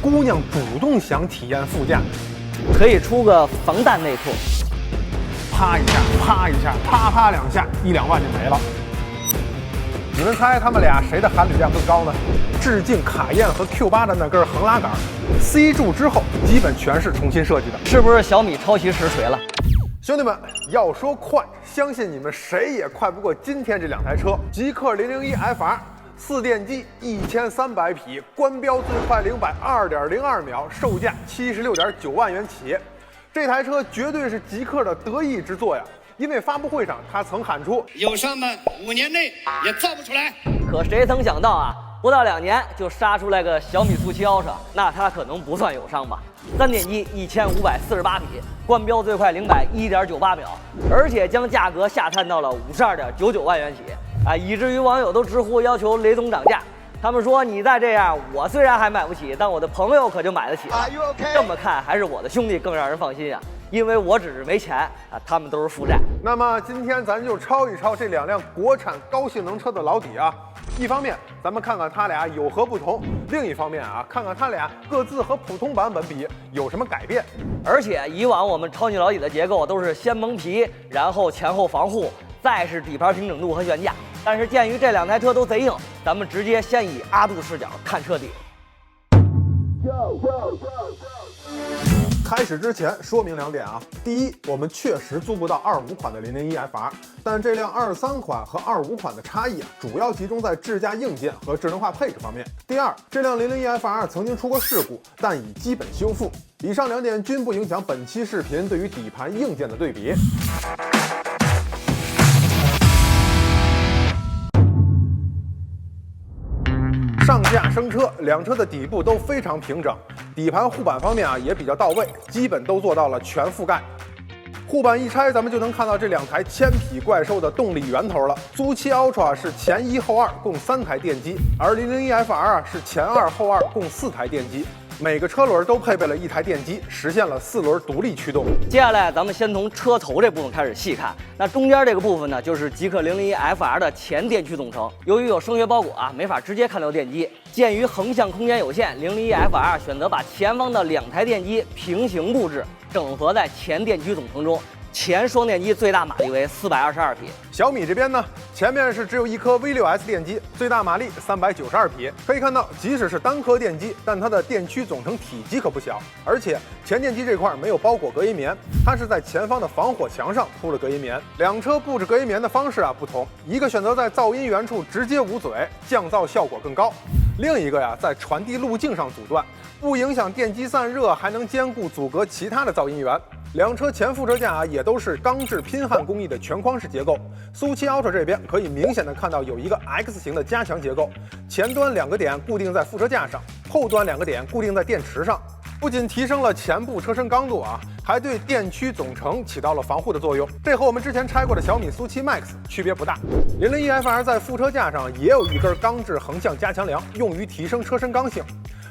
姑娘主动想体验副驾，可以出个防弹内裤。啪一下，啪一下，啪啪两下，1、2万就没了。你们猜他们俩谁的含铝量更高呢？致敬卡宴和 Q8的那根横拉杆 ，C 柱之后基本全是重新设计的，是不是小米抄袭实锤了？兄弟们，要说快，相信你们谁也快不过今天这两台车：极氪001 FR，4电机1300匹，官标最快零百2.02秒，售价76.9万元起。这台车绝对是极氪的得意之作呀！因为发布会上他曾喊出友商们5年内也造不出来。可谁曾想到啊，不到2年就杀出来个小米速7 Ultra，那它可能不算友商吧？3电机1548匹，官标最快零百1.98秒，而且将价格下探到了52.99万元起，以至于网友都直呼要求雷总涨价。他们说你再这样，我虽然还买不起，但我的朋友可就买得起了。这么看，还是我的兄弟更让人放心啊，因为我只是没钱啊，他们都是负债。那么今天咱就抄一抄这两辆国产高性能车的老底啊。一方面，咱们看看它俩有何不同；另一方面啊，看看它俩各自和普通版本比有什么改变。而且以往我们超级老底的结构都是先蒙皮，然后前后防护，再是底盘平整度和悬架。但是鉴于这两台车都贼硬，咱们直接先以阿杜视角看车底。开始之前说明2点啊，第一，我们确实租不到25款的001 FR， 但这辆23款和25款的差异主要集中在智驾硬件和智能化配置方面。第二，这辆001 FR 曾经出过事故，但已基本修复。以上2点均不影响本期视频对于底盘硬件的对比。上架升车，两车的底部都非常平整，底盘护板方面啊也比较到位，基本都做到了全覆盖。护板一拆，咱们就能看到这两台千匹怪兽的动力源头了。苏7 Ultra 是前1后2共3台电机，而001 FR 啊是前2后2共4台电机。每个车轮都配备了1台电机，实现了4轮独立驱动。接下来咱们先从车头这部分开始细看，那中间这个部分呢，就是极氪001 FR 的前电驱总成。由于有声学包裹啊，没法直接看到电机。鉴于横向空间有限，001 FR 选择把前方的2台电机平行布置，整合在前电驱总成中。前双电机最大马力为422匹。小米这边呢，前面是只有1颗 V6S 电机，最大马力392匹。可以看到，即使是单颗电机，但它的电驱总成体积可不小。而且前电机这块没有包裹隔音棉，它是在前方的防火墙上铺了隔音棉。两车布置隔音棉的方式啊不同，一个选择在噪音源处直接捂嘴，降噪效果更高；另一个呀，在传递路径上阻断，不影响电机散热，还能兼顾阻隔其他的噪音源。两车前副车架啊也都是钢制拼焊工艺的全框式结构。苏7 Ultra 这边可以明显的看到有一个 X 型的加强结构，前端2个点固定在副车架上，后端2个点固定在电池上，不仅提升了前部车身刚度啊，还对电驱总成起到了防护的作用。这和我们之前拆过的小米苏7 Max 区别不大。001 FR 在副车架上也有一根钢制横向加强梁，用于提升车身刚性。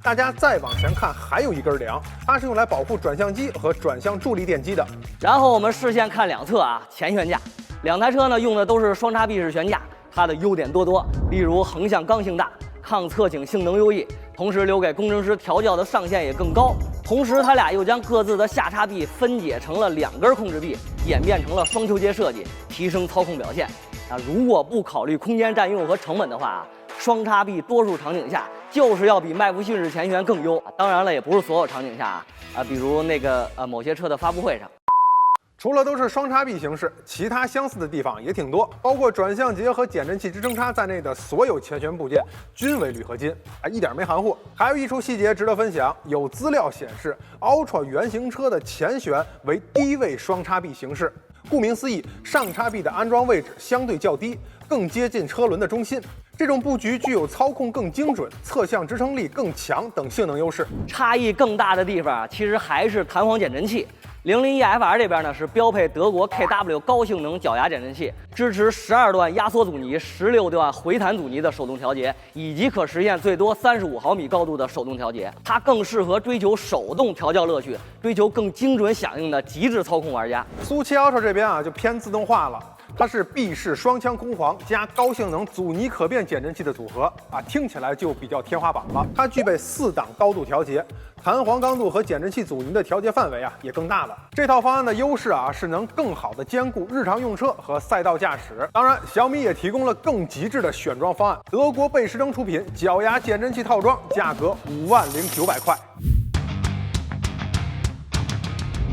大家再往前看，还有一根梁，它是用来保护转向机和转向助力电机的。然后我们视线看两侧啊，前悬架，两台车呢用的都是双叉臂式悬架，它的优点多，例如横向刚性大，抗侧倾性能优异，同时留给工程师调教的上限也更高。同时，它俩又将各自的下叉臂分解成了2根控制臂，演变成了双球节设计，提升操控表现。如果不考虑空间占用和成本的话，双叉臂多数场景下就是要比麦弗逊式前悬更优。当然了，也不是所有场景下比如那个某些车的发布会上。除了都是双叉臂形式，其他相似的地方也挺多，包括转向节和减震器支撑叉在内的所有前悬部件均为铝合金，一点没含糊。还有一处细节值得分享，有资料显示 Ultra 原型车的前悬为低位双叉臂形式，顾名思义，上叉臂的安装位置相对较低，更接近车轮的中心。这种布局具有操控更精准、侧向支撑力更强等性能优势。差异更大的地方其实还是弹簧减震器。001 FR 这边呢是标配德国 KW 高性能脚牙减震器，支持12段压缩阻尼、16段回弹阻尼的手动调节，以及可实现最多35毫米高度的手动调节。它更适合追求手动调教乐趣、追求更精准响应的极致操控玩家。苏7 Ultra 这边就偏自动化了。它是 B 式双腔空簧加高性能阻尼可变减震器的组合啊，听起来就比较天花板了。它具备4档高度调节，弹簧刚度和减震器阻尼的调节范围啊也更大了。这套方案的优势啊是能更好的兼顾日常用车和赛道驾驶。当然，小米也提供了更极致的选装方案，德国贝诗登出品脚牙减震器套装，价格50900块。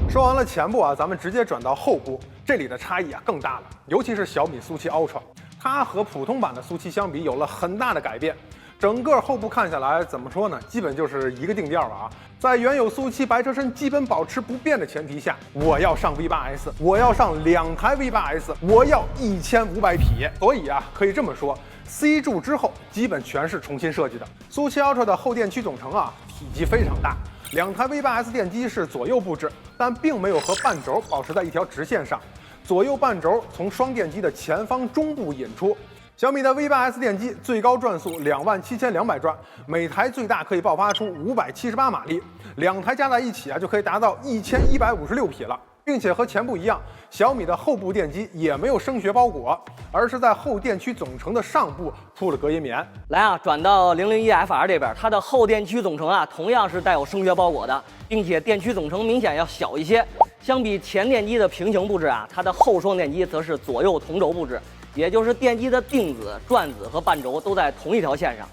说完了前部啊，咱们直接转到后部，这里的差异啊更大了，尤其是小米苏7 Ultra， 它和普通版的苏7相比有了很大的改变。整个后部看下来，怎么说呢？基本就是一个定调了啊。在原有苏7白车身基本保持不变的前提下，我要上 V8S， 我要上2台 V8S， 我要1500匹。所以啊，可以这么说 ，C 柱之后基本全是重新设计的。苏7 Ultra 的后电驱总成啊，体积非常大。2台 V8S 电机是左右布置，但并没有和半轴保持在一条直线上，左右半轴从双电机的前方中部引出。小米的 V8S 电机最高转速27200转，每台最大可以爆发出578马力，2台加在一起啊就可以达到1156匹了。并且和前部一样，小米的后部电机也没有声学包裹，而是在后电驱总成的上部铺了隔音棉。来啊，转到001FR 这边，它的后电驱总成啊，同样是带有声学包裹的，并且电驱总成明显要小一些。相比前电机的平行布置啊，它的后双电机则是左右同轴布置，也就是电机的定子、转子和半轴都在同一条线上。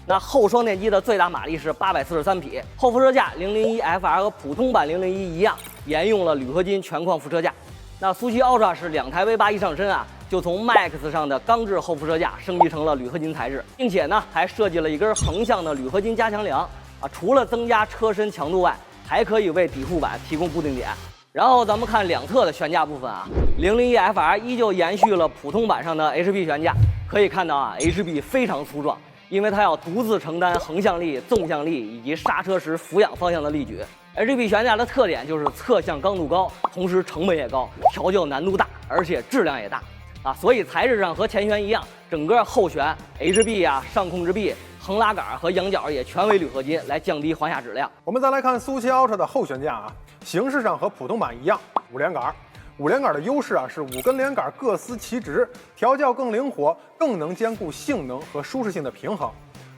那后双电机的最大马力是843匹，后副车架001FR和普通版001一样，沿用了铝合金全框副车架。那苏7 Ultra 是2台 V8 一上身啊，就从 Max 上的钢制后副车架升级成了铝合金材质，并且呢还设计了一根横向的铝合金加强梁啊，除了增加车身强度外，还可以为底护板提供固定点。然后咱们看两侧的悬架部分啊，001FR 依旧延续了普通版上的 HB 悬架，可以看到啊 HB 非常粗壮。因为它要独自承担横向力、纵向力以及刹车时俯仰方向的力矩。HB 悬架的特点就是侧向刚度高，同时成本也高，调教难度大，而且质量也大啊。所以材质上和前悬一样，整个后悬 HB 啊、上控制臂、横拉杆和仰角也全为铝合金，来降低滑下质量。我们再来看苏7 Ultra 的后悬架啊，形式上和普通版一样，5连杆。5连杆的优势啊是5根连杆各司其职，调教更灵活，更能兼顾性能和舒适性的平衡。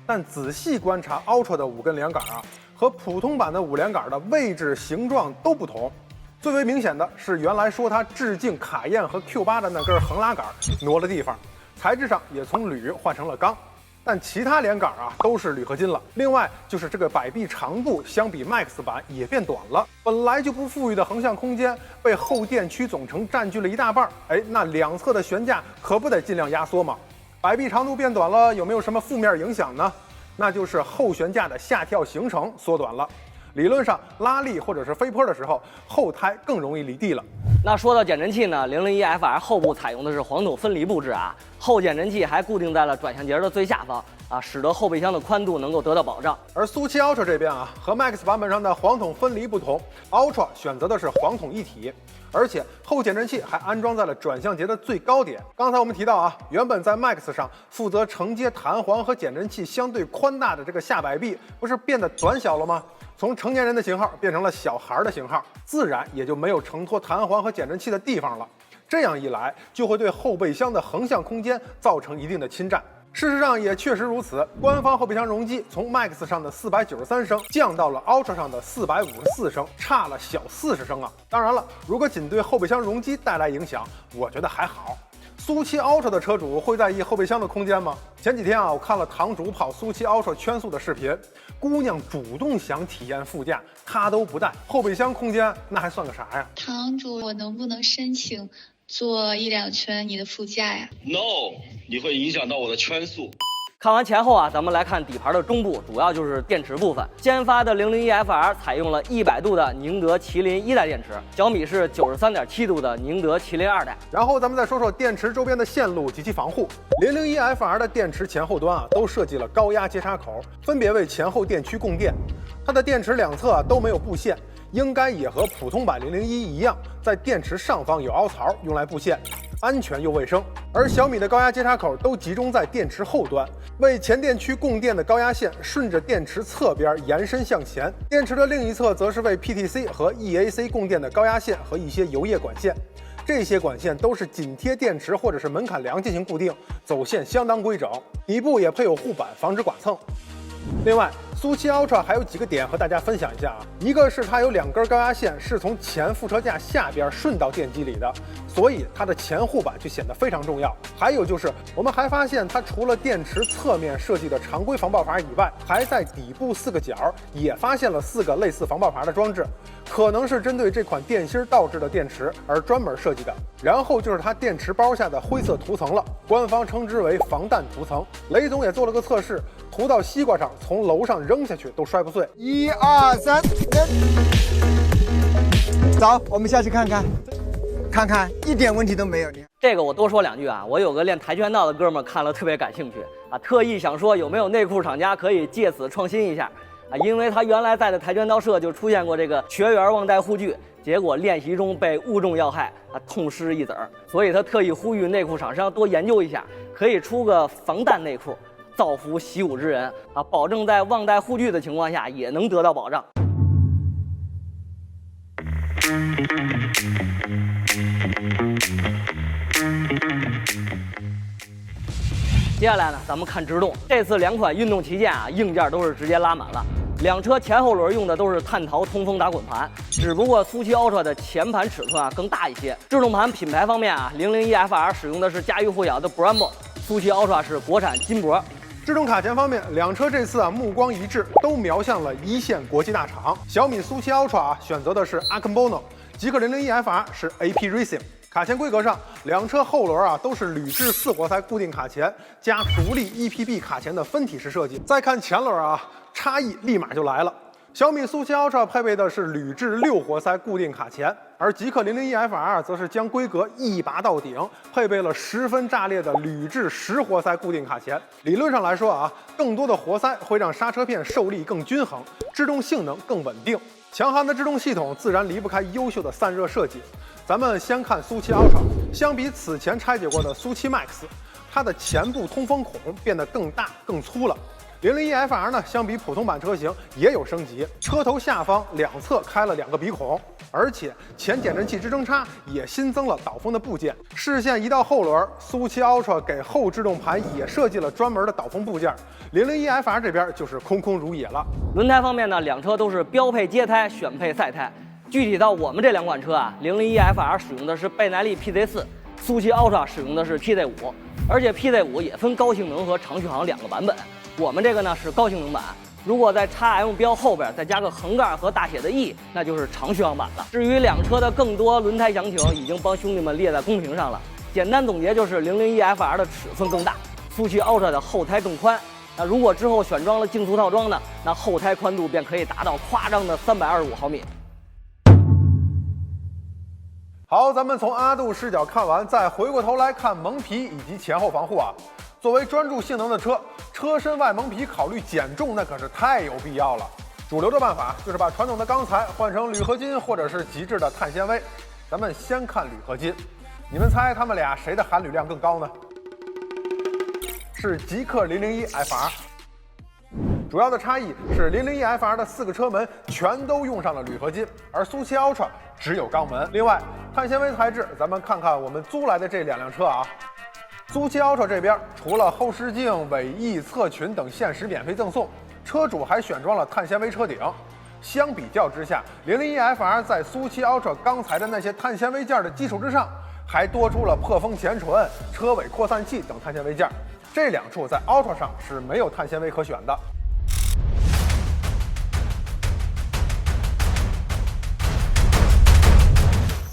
但仔细观察 Ultra 的5根连杆啊，和普通版的5连杆的位置、形状都不同。最为明显的是，原来说它致敬卡宴和 Q8 的那根横拉杆挪了地方，材质上也从铝换成了钢。但其他连杆啊都是铝合金了。另外就是这个摆臂长度相比 Max 版也变短了，本来就不富裕的横向空间被后电驱总成占据了一大半。那两侧的悬架可不得尽量压缩吗？摆臂长度变短了，有没有什么负面影响呢？那就是后悬架的下跳行程缩短了。理论上拉力或者是飞坡的时候，后胎更容易离地了。那说到减震器呢，001FR 后部采用的是黄桶分离布置啊，后减震器还固定在了转向节的最下方啊，使得后备箱的宽度能够得到保障。而苏7 Ultra 这边啊，和 Max 版本上的黄桶分离不同 ，Ultra 选择的是黄桶一体，而且后减震器还安装在了转向节的最高点。刚才我们提到啊，原本在 Max 上负责承接弹簧和减震器相对宽大的这个下摆臂，不是变得短小了吗？从成年人的型号变成了小孩的型号，自然也就没有承托弹簧和减震器的地方了。这样一来，就会对后备箱的横向空间造成一定的侵占。事实上也确实如此，官方后备箱容积从 Max 上的493升降到了 Ultra 上的454升，差了小40升啊。当然了，如果仅对后备箱容积带来影响，我觉得还好。苏7 Ultra 的车主会在意后备箱的空间吗？前几天啊，我看了堂主跑苏7 Ultra 圈速的视频，姑娘主动想体验副驾，她都不带，后备箱空间那还算个啥呀？堂主，我能不能申请坐1-2圈你的副驾呀 ？No， 你会影响到我的圈速。看完前后啊，咱们来看底盘的中部，主要就是电池部分。先发的001FR 采用了100度的宁德麒麟1代电池，小米是93.7度的宁德麒麟2代。然后咱们再说说电池周边的线路及其防护。001FR 的电池前后端啊都设计了高压接插口，分别为前后电驱供电。它的电池两侧啊都没有布线，应该也和普通版001一样，在电池上方有凹槽用来布线，安全又卫生。而小米的高压接插口都集中在电池后端，为前电驱供电的高压线顺着电池侧边延伸向前，电池的另一侧则是为 PTC 和 EAC 供电的高压线和一些油液管线。这些管线都是紧贴电池或者是门槛梁进行固定，走线相当规整，底部也配有护板，防止剐蹭。另外，苏7 Ultra 还有几个点和大家分享一下啊。一个是它有2根高压线是从前副车架下边顺到电机里的，所以它的前护板就显得非常重要。还有就是，我们还发现它除了电池侧面设计的常规防爆阀以外，还在底部4个角也发现了4个类似防爆阀的装置，可能是针对这款电芯倒置的电池而专门设计的。然后就是它电池包下的灰色涂层了，官方称之为防弹涂层。雷总也做了个测试，涂到西瓜上，从楼上扔下去都摔不碎。1、2、3，走，我们下去看看，看看一点问题都没有。这个我多说2句啊，我有个练跆拳道的哥们儿看了特别感兴趣啊，特意想说有没有内裤厂家可以借此创新一下啊，因为他原来在的跆拳道社就出现过这个学员忘带护具，结果练习中被误中要害啊，痛失一子儿，所以他特意呼吁内裤厂商多研究一下，可以出个防弹内裤，造福习武之人啊，保证在忘带护具的情况下也能得到保障。接下来呢，咱们看制动。这次2款运动旗舰啊，硬件都是直接拉满了。2车前后轮用的都是碳陶通风打滚盘，只不过苏7 Ultra 的前盘尺寸啊更大一些。制动盘品牌方面啊，001FR 使用的是家喻户晓的 Brembo， 苏7 Ultra 是国产金箔。制动卡钳方面，2车这次啊目光一致，都瞄向了一线国际大厂。小米苏7 Ultra 啊选择的是 Akebono， 极氪001FR 是 AP Racing。卡钳规格上，2车后轮啊都是铝制4活塞固定卡钳加独立 EPB 卡钳的分体式设计。再看前轮啊，差异立马就来了。小米苏7 Ultra 配备的是铝制6活塞固定卡钳，而极氪001FR 则是将规格一拔到顶，配备了10分炸裂的铝制10活塞固定卡钳。理论上来说啊，更多的活塞会让刹车片受力更均衡，制动性能更稳定。强悍的制动系统自然离不开优秀的散热设计。咱们先看苏7 Ultra， 相比此前拆解过的苏7 Max， 它的前部通风孔变得更大更粗了。001FR 呢，相比普通版车型也有升级，车头下方2侧开了2个鼻孔，而且前减震器支撑叉也新增了导风的部件。视线移到后轮，苏7 Ultra 给后制动盘也设计了专门的导风部件，001FR 这边就是空空如也了。轮胎方面呢，2车都是标配街胎，选配赛胎。具体到我们这2款车啊，001FR 使用的是倍耐力 PZ4， 苏7 Ultra 使用的是 PZ5， 而且 PZ5 也分高性能和长续航2个版本。我们这个呢是高性能版，如果在 XM 标后边再加个横杠和大写的 E， 那就是长续航版了。至于2车的更多轮胎详情，已经帮兄弟们列在公屏上了。简单总结就是 001FR 的尺寸更大，苏7 Ultra 的后胎更宽。那如果之后选装了竞速套装呢，那后胎宽度便可以达到夸张的325毫米。好，咱们从阿杜视角看完，再回过头来看蒙皮以及前后防护啊。作为专注性能的车，车身外蒙皮考虑减重那可是太有必要了。主流的办法就是把传统的钢材换成铝合金或者是极致的碳纤维。咱们先看铝合金，你们猜他们俩谁的含铝量更高呢？是极氪001FR。主要的差异是001FR 的4个车门全都用上了铝合金，而苏7 Ultra 只有钢门。另外，碳纤维材质，咱们看看我们租来的这2辆车啊。苏7 Ultra 这边除了后视镜、尾翼、侧裙等限时免费赠送，车主还选装了碳纤维车顶。相比较之下，001FR 在苏7 Ultra 刚才的那些碳纤维件的基础之上，还多出了破风前唇、车尾扩散器等碳纤维件。这2处在 Ultra 上是没有碳纤维可选的。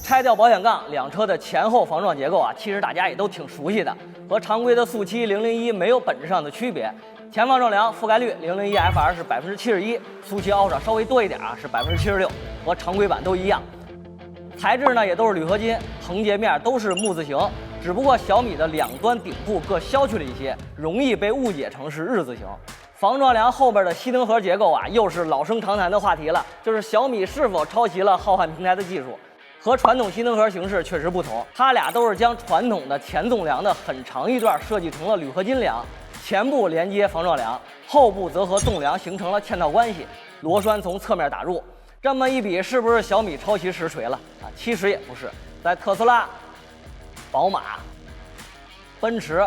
拆掉保险杠，2车的前后防撞结构啊，其实大家也都挺熟悉的，和常规的速7、001没有本质上的区别。前防撞梁覆盖率001FR 是71%，苏7 Ultra 稍微多一点啊，是76%，和常规版都一样。材质呢也都是铝合金，横截面都是木字形，只不过小米的2端顶部各削去了一些，容易被误解成是日字形。防撞梁后边的吸灯盒结构啊，又是老生常谈的话题了，就是小米是否抄袭了浩瀚平台的技术。和传统吸灯盒形式确实不同，它俩都是将传统的前纵梁的很长一段设计成了铝合金梁，前部连接防撞梁，后部则和纵梁形成了嵌套关系，螺栓从侧面打入。这么一比，是不是小米抄袭实锤了啊？其实也不是，在特斯拉、宝马、奔驰、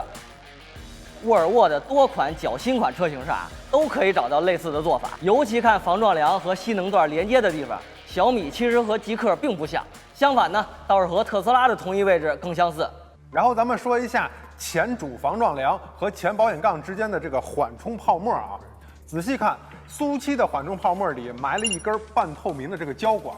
沃尔沃的多款较新款车型上都可以找到类似的做法。尤其看防撞梁和吸能段连接的地方，小米其实和极氪并不像，相反呢，倒是和特斯拉的同一位置更相似。然后咱们说一下前主防撞梁和前保险杠之间的这个缓冲泡沫啊。仔细看，苏7的缓冲泡沫里埋了一根半透明的这个胶管，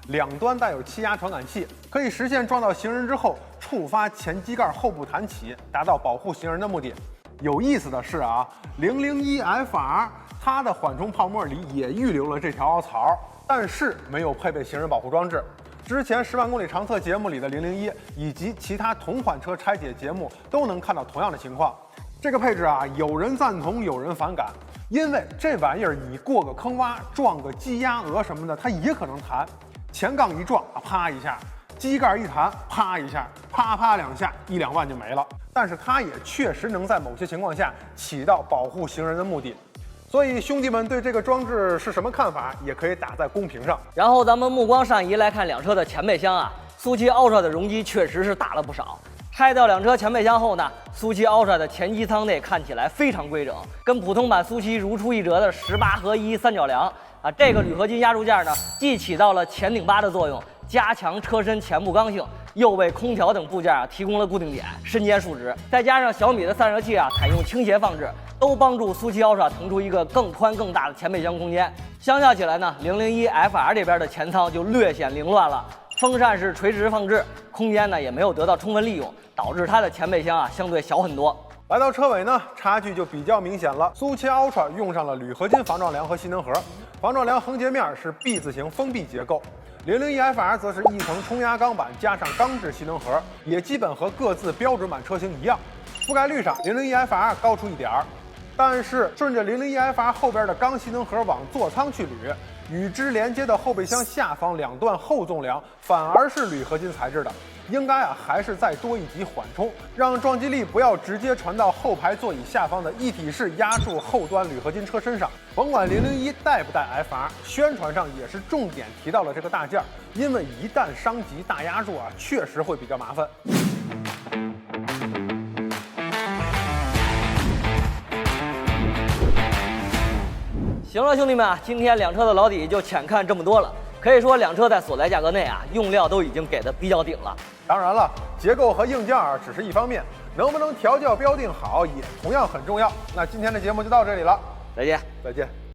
两端带有气压传感器，可以实现撞到行人之后触发前机盖后部弹起，达到保护行人的目的。有意思的是啊，001FR 它的缓冲泡沫里也预留了这条凹槽，但是没有配备行人保护装置。之前10万公里长测节目里的001以及其他同款车拆解节目都能看到同样的情况。这个配置啊，有人赞同，有人反感，因为这玩意儿你过个坑洼，撞个鸡鸭鹅什么的，它也可能弹。前杠一撞啊，啪一下；机盖一弹，啪一下，啪啪两下，1、2万就没了。但是它也确实能在某些情况下起到保护行人的目的。所以兄弟们对这个装置是什么看法，也可以打在公屏上。然后咱们目光上移来看两车的前备箱啊，苏7 Ultra 的容积确实是大了不少。拆掉两车前备箱后呢，苏7 Ultra 的前机舱内看起来非常规整，跟普通版苏7如出一辙的18合1三角梁啊。这个铝合金压铸件呢，既起到了前顶巴的作用，加强车身前部刚性，又为空调等部件提供了固定点，身兼数职。再加上小米的散热器采用倾斜放置，都帮助苏7 Ultra 腾出一个更宽更大的前备箱空间。相较起来呢，001FR 这边的前舱就略显凌乱了，风扇是垂直放置，空间呢也没有得到充分利用，导致它的前备箱相对小很多。来到车尾呢，差距就比较明显了。苏7 Ultra 用上了铝合金防撞梁和吸能盒，防撞梁横截面是 B 字形封闭结构。001FR 则是一层冲压钢板加上钢制吸能盒，也基本和各自标准版车型一样。覆盖率上，001FR 高出一点儿，但是顺着001FR后边的钢吸能盒往座舱去捋，与之连接的后备箱下方两段后纵梁反而是铝合金材质的，应该还是再多一级缓冲，让撞击力不要直接传到后排座椅下方的一体式压铸后端铝合金车身上。甭管001带不带 FR， 宣传上也是重点提到了这个大件，因为一旦伤及大压铸确实会比较麻烦。行了，兄弟们今天两车的老底就浅看这么多了。可以说两车在所在价格内用料都已经给的比较顶了。当然了，结构和硬件只是一方面，能不能调教标定好也同样很重要。那今天的节目就到这里了，再见。再见。